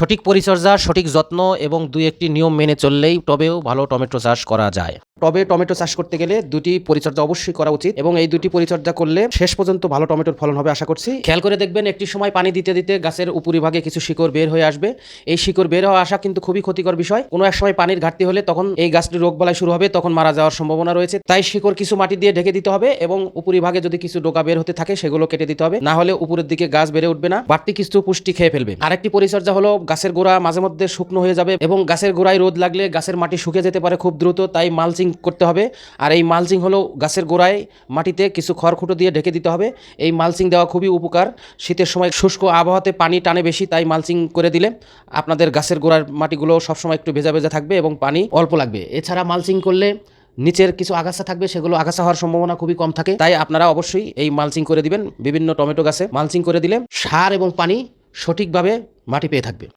সঠিক পরিচর্যা, সঠিক যত্ন এবং ২-১টি নিয়ম মেনে চললেই টবেও ভালো টমেটো চাষ করা যায়। টবে টমেটো চাষ করতে গেলে দুটি পরিচর্যা অবশ্যই করা উচিত এবং এই দুটি পরিচর্যা করলে শেষ পর্যন্ত ভালো টমেটোর ফলন হবে আশা করছি। খেয়াল করে দেখবেন একটি সময় পানি দিতে দিতে গাছের উপরিভাগে কিছু শিকড় বের হয়ে আসবে। এই শিকড় বের হওয়া আসা কিন্তু খুবই ক্ষতিকর বিষয়। কোনো এক সময় পানির ঘাটতি হলে তখন এই গাছটি রোগবালাই শুরু হবে, তখন মারা যাওয়ার সম্ভাবনা রয়েছে। তাই শিকড় কিছু মাটি দিয়ে ঢেকে দিতে হবে এবং উপরিভাগে যদি কিছু ডোকা বের হতে থাকে সেগুলো কেটে দিতে হবে, না হলে উপরের দিকে গাছ বেড়ে উঠবে না, বাড়তি কিছু পুষ্টি খেয়ে ফেলবে। আরেকটি পরিচর্যা হলো গাছের গোড়া মাঝে মধ্যে শুকনো হয়ে যাবে এবং গাছের গোড়ায় রোদ লাগলে গাছের মাটি শুকিয়ে যেতে পারে খুব দ্রুত, তাই মালচিং করতে হবে। আর এই মালচিং হলো গাছের গোড়ায় মাটিতে কিছু খড়কুটো দিয়ে ঢেকে দিতে হবে। এই মালচিং দেওয়া খুবই উপকার। শীতের সময় শুষ্ক আবহাওয়াতে পানি টানে বেশি, তাই মালচিং করে দিলে আপনাদের গাছের গোড়ার মাটিগুলো সবসময় একটু ভেজা ভেজা থাকবে এবং পানি অল্প লাগবে। এছাড়া মালচিং করলে নিচের কিছু আগাছা থাকবে, সেগুলো আগাছা হওয়ার সম্ভাবনা খুবই কম থাকে। তাই আপনারা অবশ্যই এই মালচিং করে দিবেন। বিভিন্ন টমেটো গাছে মালচিং করে দিলে সার এবং পানি সঠিকভাবে মাটি পেয়ে থাকবে।